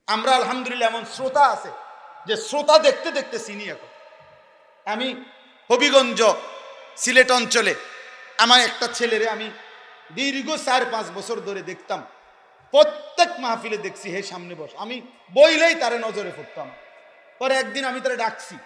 আমরা আলহামদুলিল্লাহ এমন শ্রোতা আছে যে শ্রোতা দেখতে দেখতে চিনি এখন। আমি হবিগঞ্জ সিলেট অঞ্চলে আমার একটা ছেলেরে আমি দীর্ঘ 4-5 বছর ধরে দেখতাম, প্রত্যেক মাহফিলে দেখছি হে সামনে বস, আমি বইলেই তারে নজরে পড়তাম। পরে একদিন আমি তারে ডাকছি,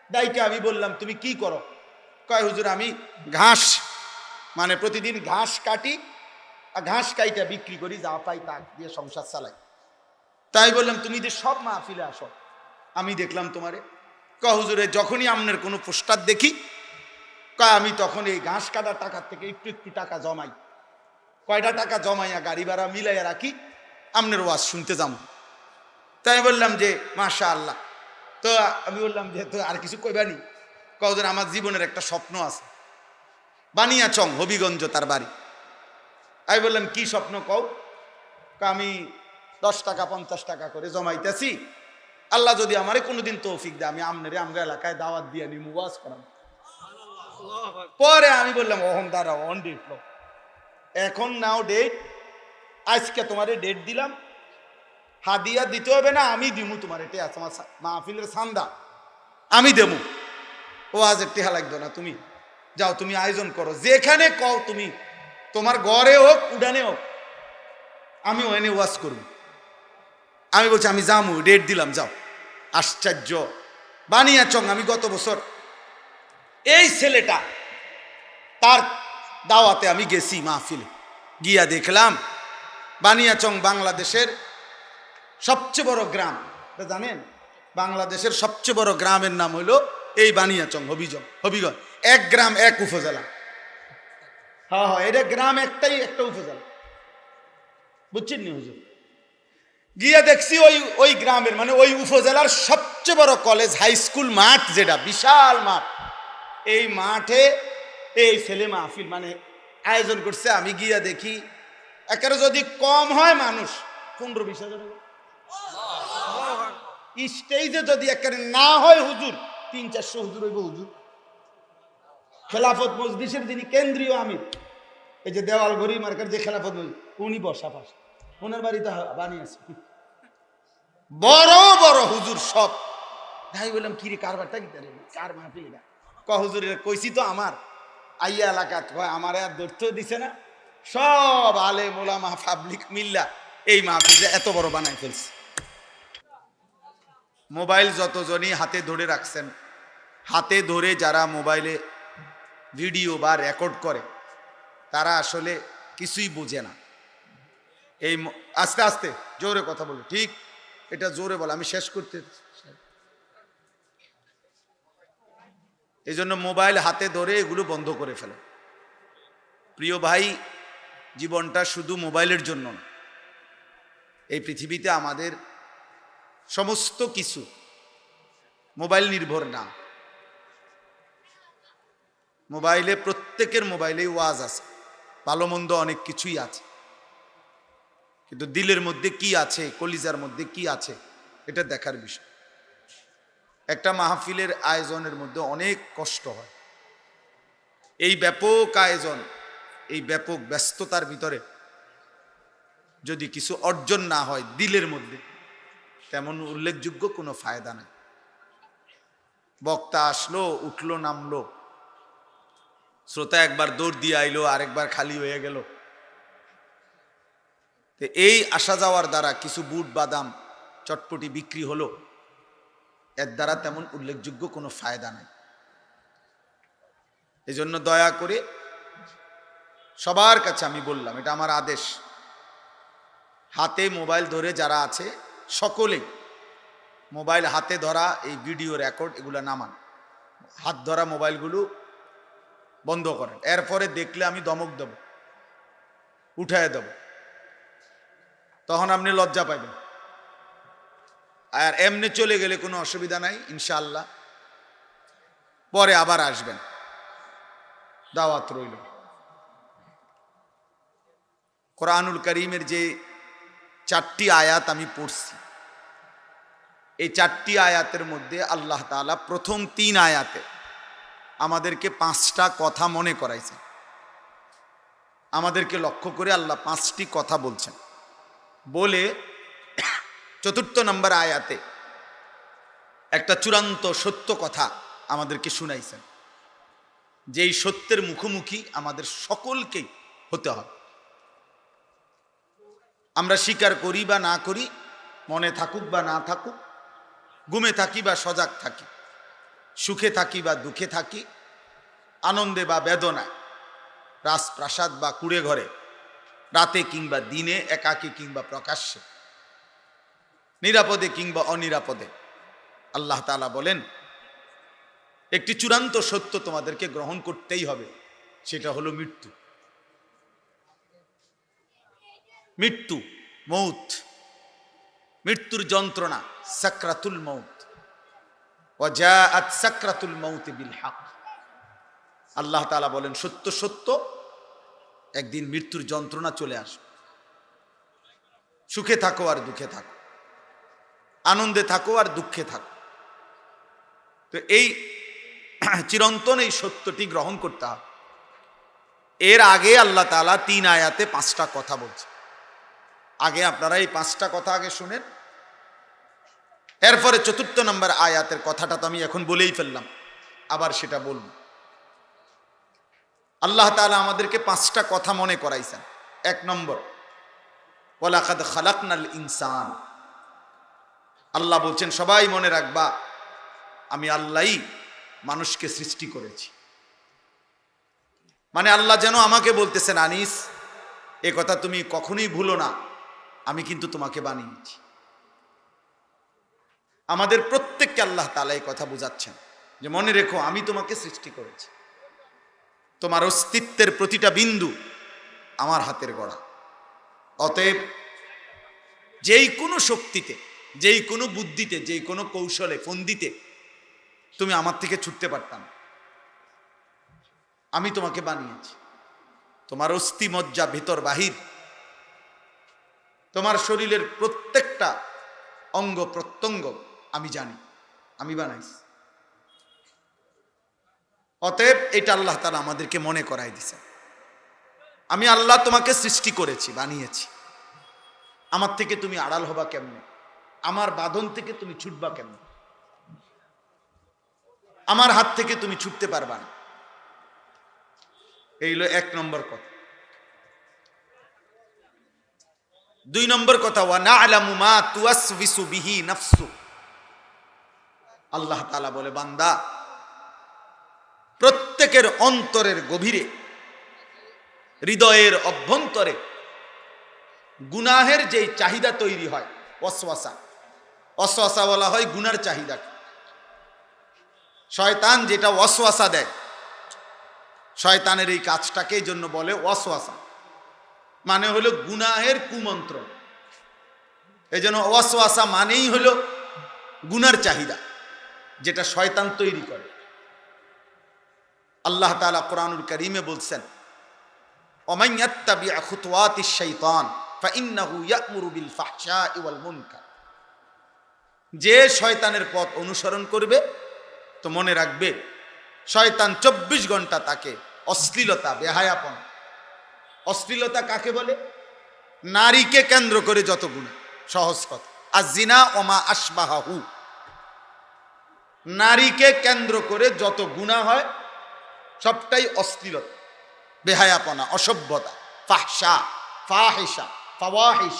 ডাইকে আমি বললাম তুমি কি করো? কয় হুজুর আমি ঘাস, মানে প্রতিদিন ঘাস কাটি আর ঘাস কাইটা বিক্রি করি, যা পাই তা দিয়ে সংসার চালাই। তাই বললাম তুমি যে সব মাহফিলে আসো, আমি দেখলাম তোমারে। কয় হুজুরে যখনই আপনার কোনো পোস্টার দেখি, কয় আমি তখন এই ঘাস কাটার টাকার থেকে একটু একটু টাকা জমাই, কয়টা টাকা জমাইয়া গাড়ি ভাড়া মিলাইয়া রাখি, আপনার ওয়াজ শুনতে যাবো। তাই বললাম যে মাশা আল্লাহ। তো আমি বললাম যে তো আর কিছু কইবানি? কওদের আমার জীবনের একটা স্বপ্ন আছে, বানিয়াচং হবিগঞ্জ তার বাড়ি। আমি বললাম কি স্বপ্ন কও? আমি 10 টাকা 50 টাকা করে জমাইতেছি, আল্লাহ যদি আমারে কোনোদিন তৌফিক দেয় আমি আমনেরে আমরা এলাকায় দাওয়াত দিয়ে নিমু, ওয়াজ করাম। পরে আমি বললাম ওহন দাঁড়াও, অন ডেট লো, এখন নাও ডেট, আজকে তোমারে ডেট দিলাম, হাদিয়া দিতে হবে না, আমি দিমু তোমার, এটা তোমার মাহফিলের সান্দা আমি দেবো, ও আজ টেহা লাগবে না, তুমি যাও, তুমি আয়োজন করো যেখানে কও, তুমি তোমার ঘরে হোক উডানে হোক, আমি ওখানে ওয়াজ করব। আমি বলছি আমি যামু, ডেট দিলাম, যাও। আশ্চর্য, বানিয়াচং আমি গত বছর এই ছেলেটা তার দাওয়াতে আমি গেছি, মাহফিলে গিয়া দেখলাম বানিয়াচং বাংলাদেশের সবচেয়ে বড় গ্রাম, জানেন বাংলাদেশের সবচেয়ে বড় গ্রামের নাম হইল এই বানিয়াচং হবিগঞ্জ, এক গ্রাম এক উপজেলা। হ্যাঁ হ্যাঁ, এটা গ্রাম একটাই, একটা উপজেলা, বুঝছেন নি হুজুর? গিয়ে দেখছি ওই ওই গ্রামের মানে ওই উপজেলার সবচেয়ে বড় কলেজ হাই স্কুল মাঠ, যেটা বিশাল মাঠ, এই মাঠে এই ছেলে মাহফিল মানে আয়োজন করছে। আমি গিয়া দেখি একেবারে যদি কম হয় মানুষ 15-20 হাজার, স্টেজে যদি একেবারে না হয় হুজুর 300-400 হুজুর হইব। হুজুর খেলাফত মজলিসের যিনি কেন্দ্রীয় আমির, এই যে দেওয়াল ঘড়ি মার্কার যে খেলাফত মজলিস, উনি বসা পাশ, ওনার বাড়িতে বানিয়েছে বড় বড় হুজুর সব। তাই বললাম কিরে কারবারটা কি, কার মাহফিল এটা? ক হুজুর কইছি তো আমার আইয়া এলাকা, আমার আর ধরতেও দিছে না, সব আলে মোলামা পাবলিক মিল্লা এই মাহফিলটা এত বড় বানাই ফেলছে। মোবাইল যতজনই হাতে ধরে রাখছেন, হাতে ধরে যারা মোবাইলে ভিডিও বা রেকর্ড করে, তারা আসলে কিছুই বোঝে না। এই আস্তে আস্তে জোরে কথা বলো, ঠিক এটা জোরে বলো, আমি শেষ করতে। এই জন্য মোবাইল হাতে ধরে এগুলো বন্ধ করে ফেলে। প্রিয় ভাই, জীবনটা শুধু মোবাইলের জন্য না, এই পৃথিবীতে আমাদের সমস্ত কিছু মোবাইল নির্ভর না। মোবাইলে, প্রত্যেকের মোবাইলেই ওয়াজ আছে, ভালো মন্দ অনেক কিছুই আছে, কিন্তু দিলের মধ্যে কি আছে, কলিজার মধ্যে কি আছে, এটা দেখার বিষয়। একটা মাহফিলের আয়োজনের মধ্যে অনেক কষ্ট হয়। এই ব্যাপক আয়োজন, এই ব্যাপক ব্যস্ততার ভিতরে যদি কিছু অর্জন না হয় দিলের মধ্যে, তেমন উল্লেখযোগ্য কোনো ফায়দা নাই। বক্তা আসলো, উঠলো, নামলো, শ্রোতা একবার দৌড় দিয়ে আইলো, আরেকবার খালি হয়ে গেল। এই আসা যাওয়ার দ্বারা কিছু বুট বাদাম চটপটি বিক্রি হলো, এর দ্বারা তেমন উল্লেখযোগ্য কোনো ফায়দা নাই। এই জন্য দয়া করে সবার কাছে আমি বললাম, এটা আমার আদেশ, হাতে মোবাইল ধরে যারা আছে সকলেই মোবাইল হাতে ধরা, এই ভিডিও রেকর্ড এগুলো নামান, হাত ধরা মোবাইলগুলো বন্ধ করেন। এরপরে দেখলে আমি ধমক দেব, উঠায় দেব, তখন আপনি লজ্জা পাইবেন। আর এমনি চলে গেলে কোনো অসুবিধা নাই, ইনশাআল্লাহ পরে আবার আসবেন, দাওয়াত রইল। কোরআনুল কারীমের যে 4টি আয়াত আমি পড়ছি, এই 4টি আয়াতের মধ্যে আল্লাহ তাআলা প্রথম 3 আয়াতে আমাদেরকে 5টা কথা মনে করাইছেন। আমাদেরকে লক্ষ্য করে আল্লাহ 5টি কথা বলছেন, বলে চতুর্থ নম্বর আয়াতে একটা চূড়ান্ত সত্য কথা আমাদেরকে শুনাইছেন, যেই সত্যের মুখোমুখি আমাদের সকলকেই হতে হবে। আমরা স্বীকার করি বা না করি, মনে থাকুক বা না থাকুক, ঘুমে থাকি বা সজাগ থাকি, সুখে থাকি বা দুঃখে থাকি, আনন্দে বা বেদনায়, রাজপ্রাসাদ বা কুড়ে ঘরে, রাতে কিংবা দিনে, একাকী কিংবা প্রকাশ্যে, নিরাপদে কিংবা অনিরাপদে, আল্লাহ তাআলা বলেন একটি চূড়ান্ত সত্য তোমাদেরকে গ্রহণ করতেই হবে, সেটা হলো মৃত্যু। মৃত্যু, মৌত, মৃত্যুর যন্ত্রণা, সাকরাতুল মৌত, ওয়াজাআত সাকরাতুল মৌত বিল হক। আল্লাহ তাআলা বলেন সত্য সত্য একদিন মৃত্যুর যন্ত্রণা চলে আসবে। সুখে থাকো আর দুঃখে থাকো, আনন্দে থাকো আর দুঃখে থাকো। তো এই চিরন্তন এই সত্যটি গ্রহণ করতে হবে। এর আগে আল্লাহ তাআলা 3 আয়াতে 5টা কথা বলছে। আগে আপনারা এই 5টা কথা আগে শুনেন, এরপরে চতুর্থ নম্বর আয়াতের কথাটা তো আমি এখন বলেই ফেললাম, আবার সেটা বলবো। আল্লাহ তাআলা আমাদেরকে 5টা কথা মনে করাইছেন। 1 নম্বর, ওয়ালাকাদ খালাকনাল ইনসান। আল্লাহ বলছেন সবাই মনে রাখবা, আমি আল্লাহই মানুষকে সৃষ্টি করেছি। মানে আল্লাহ যেন আমাকে বলতেছেন, আনিস এ কথা তুমি কখনোই ভুলো না, আমি কিন্তু তোমাকে বানিয়েছি। আমাদের প্রত্যেককে আল্লাহ তাআলা এই কথা বোঝাচ্ছেন যে মনে রেখো আমি তোমাকে সৃষ্টি করেছি, তোমার অস্তিত্বের প্রতিটা বিন্দু আমার হাতের গড়া। অতএব যেই কোনো শক্তিতে, যেই কোনো বুদ্ধিতে, যেই কোনো কৌশলে, ফন্দিতে তুমি আমার থেকে ছুটতে পারতাম। আমি তোমাকে বানিয়েছি, তোমার অস্থি মজ্জা ভিতর বাহির, তোমার শরীরের প্রত্যেকটা অঙ্গ প্রত্যঙ্গ আমি জানি, আমি বানাইছি। অতএব এটা আল্লাহ তাআলা আমাদেরকে মনে করাই দিয়েছেন, আমি আল্লাহ তোমাকে সৃষ্টি করেছি, বানিয়েছি। আমার থেকে তুমি আড়াল হবা কেমনে? আমার বাঁধন থেকে তুমি ছুটবা কেমনে? আমার হাত থেকে তুমি ছুটতে পারবা না। এই হলো 1 নম্বর কথা। 2 নম্বর কথা, ওয়া না'লামু মা তুওয়াসবিসু বিহি নাফসু। আল্লাহ তাআলা বলে বান্দা, প্রত্যেকের অন্তরের গভীরে, হৃদয়ের অভ্যন্তরে গুনাহের যেই চাহিদা তৈরি হয়, ওয়াসওয়াসা, ওয়াসওয়াসা বলা হয় গুনার চাহিদা। শয়তান যেটা ওয়াসওয়াসা দেয়, শয়তানের এই কাজটাকে এই জন্য বলে ওয়াসওয়াসা, মানে হলো গুনাহের কুমন্ত্র। এই জন্য ওয়াসওয়াসা মানেই হলো গুনার চাহিদা, যেটা শয়তান তৈরি করে। আল্লাহ তাআলা কোরআনুল কারীমে বলছেন, ওমান ইয়াত্তাবি খুতুওয়াতিশ শাইতান ফাইন্নাহু ইয়া'মুরু বিল ফাহশাই ওয়াল মুনকার। যে শয়তানের পথ অনুসরণ করবে, তো মনে রাখবে শয়তান 24 ঘন্টা তাকে অশ্লীলতা, বেহায়াপন। অশ্লীলতা কাকে বলে? নারীকে কেন্দ্র করে যত গুনাহ, সহজ কথা, আয-যিনা ওয়া মা আশবাহু। নারীকে কেন্দ্র করে যত গুনাহ হয় সবটাই অশ্লীলতা, বেহায়াপনা, অসভ্যতা। ফাহশা, ফাহিশা, ফাওয়াহিশ,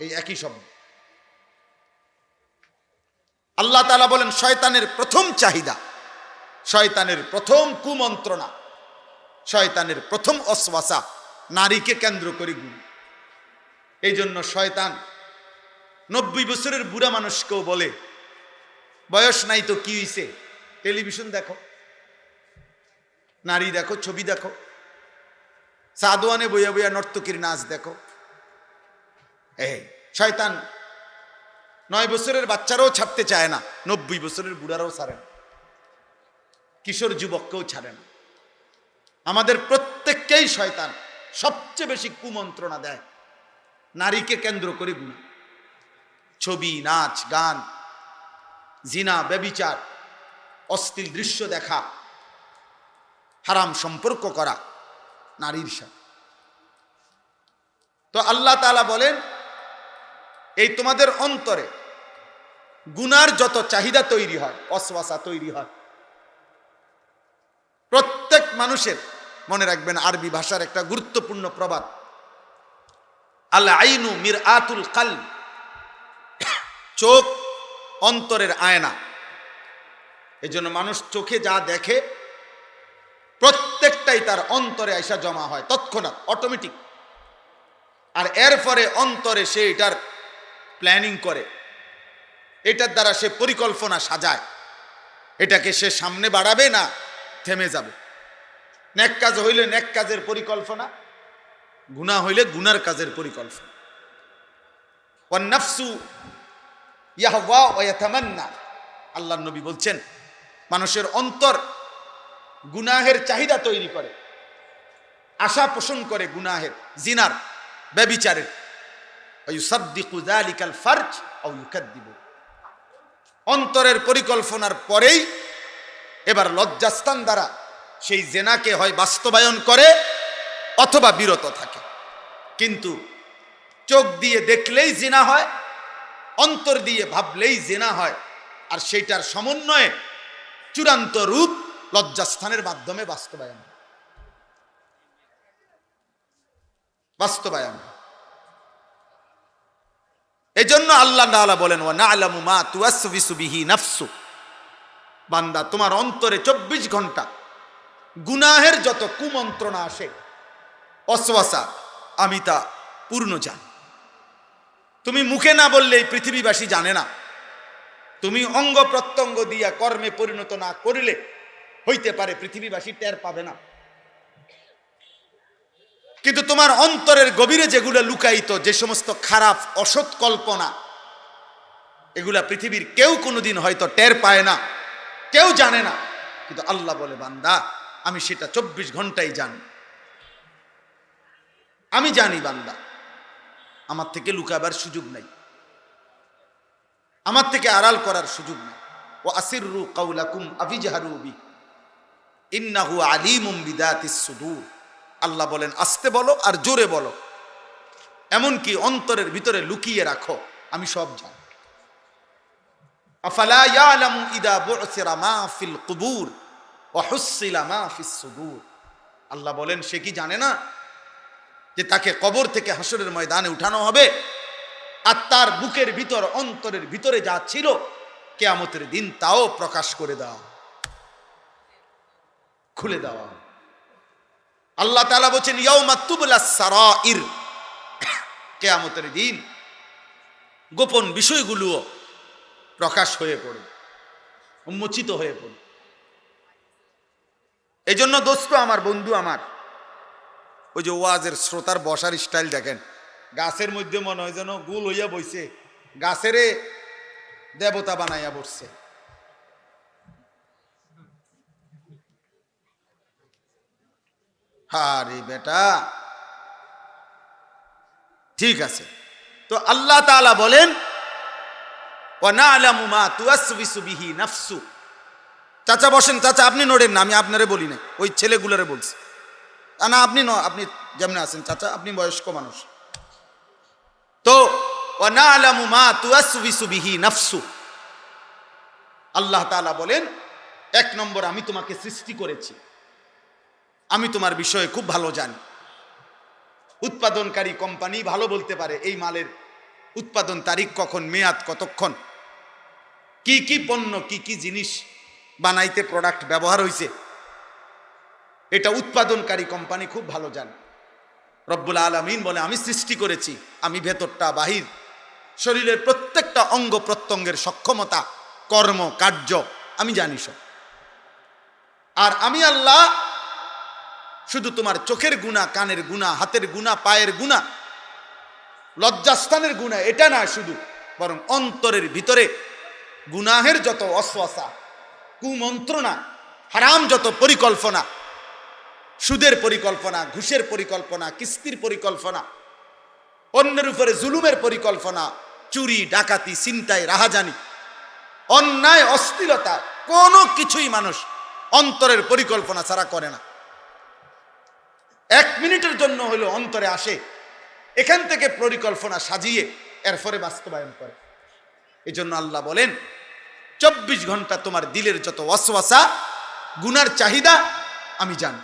এই একই শব্দ। আল্লাহ তাআলা বলেন শয়তানের প্রথম চাহিদা, শয়তানের প্রথম কুমন্ত্রণা, শয়তানের প্রথম ওয়াসওয়াসা নারীকে কেন্দ্র করে গুনাহ। এই জন্য শয়তান 90 বছরের বুড়া মানুষকেও বলে, বয়স নাই তো কি হইছে, টেলিভিশন দেখো, নারী দেখো, ছবি দেখো, সাদওয়ানে বইয়া বইয়া নর্তকীর নাচ দেখো। শয়তান 9 বছরের বাচ্চারাও ছাড়তে চায় না, 90 বছরের বুড়ারাও ছাড়ে না, কিশোর যুবককেও ছাড়ে না। আমাদের প্রত্যেককেই শয়তান সবচেয়ে বেশি কুমন্ত্রণা দেয় নারীকে কেন্দ্র করে গুনাহ। ছবি, নাচ, গান, জিনা, ব্যভিচার, অশ্লীল দৃশ্য দেখা, হারাম সম্পর্ক করা নারীর সাথে। তো আল্লাহ তাআলা বলেন এই তোমাদের অন্তরে গুনার যত চাহিদা তৈরি হয়, ওয়াসওয়াসা তৈরি হয়, প্রত্যেক মানুষের, মনে রাখবেন আরবি ভাষার একটা গুরুত্বপূর্ণ প্রবাদ, আল আইনু মিরআতুল কলব, চোখ অন্তরের আয়না। এজন্য মানুষ চোখে যা দেখে প্রত্যেকটাই তার অন্তরে আইসা জমা হয় তৎক্ষণাৎ, অটোমেটিক। আর এরপরে অন্তরে সে এটার প্ল্যানিং করে, এটার দ্বারা সে পরিকল্পনা সাজায়, এটাকে সে সামনে বাড়াবে না থেমে যাবে। নেক কাজ হইলে নেক কাজের পরিকল্পনা, গুনাহ হইলে গুনার কাজের পরিকল্পনা। ওয়ান নাফসু ইয়াহওয়া ওয়া ইয়াতামান্না, আল্লাহর নবী বলছেন মানুষের অন্তর গুনাহের চাহিদা তৈরি করে, আশা পোষণ করে গুনাহের, জিনার, ব্যভিচারের। ওয়ায়ুসাদ্দিকু যালিকাল ফারজ আও ইউকাদ্দিবু, অন্তরের পরিকল্পনার পরেই এবার লজ্জাস্থান দ্বারা সেই জেনাকে হয় বাস্তবায়ন করে অথবা বিরত থাকে। কিন্তু চোখ দিয়ে দেখলেই জিনা হয়, অন্তর দিয়ে ভাবলেই জিনা হয়, আর সেইটার সমন্বয়ে চূড়ান্ত রূপ লজ্জাস্থানের মাধ্যমে বাস্তবায়ন। এই জন্য আল্লাহ তাআলা বলেন, ওয়া না'লামু মা তুওয়াসবিসু বিহি নাফসু, বান্দা তোমার অন্তরে 24 ঘন্টা গুনাহের যত কুমন্ত্রণা আসে, ওয়াসওয়াসা, আমি তা পূর্ণ জানি। তুমি মুখে না বললে এই পৃথিবীবাসী জানে না, তুমি অঙ্গ প্রত্যঙ্গ দিয়া কর্মে পরিণত না করিলে হইতে পারে পৃথিবীবাসী টের পাবে না, কিন্তু তোমার অন্তরের গভীরে যেগুলো লুকায়িত, যে সমস্ত খারাপ অসৎ কল্পনা, এগুলা পৃথিবীর কেউ কোনোদিন হয়তো টের পায় না, কেউ জানে না, কিন্তু আল্লাহ বলে বান্দা আমি সেটা 24 ঘন্টাই জানি। আমি জানি বান্দা, আমার থেকে লুকাবার সুযোগ নাই, আমার থেকে আড়াল করার সুযোগ নাই। ওয়া আসিররু কাওলাকুম আফিজহারু বি ইন্নাহু আলিমুম বিদাতিস সুদূর, আল্লাহ বলেন আস্তে বলো আর জোরে বলো, এমনকি অন্তরের ভিতরে লুকিয়ে রাখো, আমি সব জানি। আফালা ইয়ালামু ইদা বু'সিরা মা ফিল কুবুর ওয়া হুসিলা মা ফিস সুদূর, আল্লাহ বলেন সে কি জানে না যে তাকে কবর থেকে হাসরের ময়দানে উঠানো হবে, আর তার বুকের ভিতর, অন্তরের ভিতরে যা ছিল কিয়ামতের দিন তাও প্রকাশ করে দাও, খুলে দেওয়া। আল্লাহ তাআলা বলেন ইয়াউমা তুবলাস সারাইর, কিয়ামতের দিন গোপন বিষয়গুলো প্রকাশ হয়ে পড়বে, উন্মোচিত হয়ে পড়বে। এই জন্য দোস্ত আমার, বন্ধু আমার, ওই যে ওয়াজের শ্রোতার বসার স্টাইল দেখেন, গাছের মধ্যে মনে হয় যেন গোল হইয়া বইছে, গাছেরে দেবতা বানাইয়া বসছে। আরে বেটা, ঠিক আছে। তো আল্লাহ তাআলা বলেন ওয়া না'লামু মা তুওয়াসবিসু বিহি নাফসু। চাচা বসেন, চাচা আপনি নড়েন না, আমি আপনারে বলি না, ওই ছেলেগুলারে বলছি। না আপনি আপনি যেমন আছেন চাচা, আপনি বয়স্ক মানুষ। তো ওয়া না'লামু মা তুওয়াসবিসু বিহি নাফসু, আল্লাহ তাআলা বলেন 1 নম্বর আমি তোমাকে সৃষ্টি করেছি, আমি তোমার বিষয়ে খুব ভালো জানি। উৎপাদনকারী কোম্পানি ভালো বলতে পারে এই মালের উৎপাদন তারিখ কখন, মেয়াদ কতক্ষণ, কি কি পণ্য, কি কি জিনিস বানাইতে প্রোডাক্ট ব্যবহার হয়েছে, এটা উৎপাদনকারী কোম্পানি খুব ভালো জানে। রব্বুল আলামিন বলে আমি সৃষ্টি করেছি, আমি ভেতরটা বাহির শরীরের প্রত্যেকটা অঙ্গ প্রত্যঙ্গের সক্ষমতা, কর্ম কার্য আমি জানি সব। আর আমি আল্লাহ শুধু তোমার চোখের গুনাহ, কানের গুনাহ, হাতের গুনাহ, পায়ের গুনাহ, লজ্জাস্থানের গুনাহ এটা না শুধু, বরং অন্তরের ভিতরে গুনাহের যত ওয়াসওয়াসা, কুমন্ত্রণা, হারাম যত পরিকল্পনা, সুদের পরিকল্পনা, ঘুষের পরিকল্পনা, কিস্তির পরিকল্পনা, অন্যের উপরে জুলুমের পরিকল্পনা, চুরি ডাকাতি, ছিনতাই, রাহাজানি, অন্যায়, অশ্লীলতা, কোনো কিছুই মানুষ অন্তরের পরিকল্পনা ছাড়া করে না। 1 মিনিটের জন্য হলো অন্তরে আসে, এখান থেকে পরিকল্পনা সাজিয়ে এরপরে বাস্তবায়ন করে। এই জন্য আল্লাহ বলেন 24 ঘন্টা তোমার দিলের যত ওয়াসওয়াসা গুনার চাহিদা আমি জানি।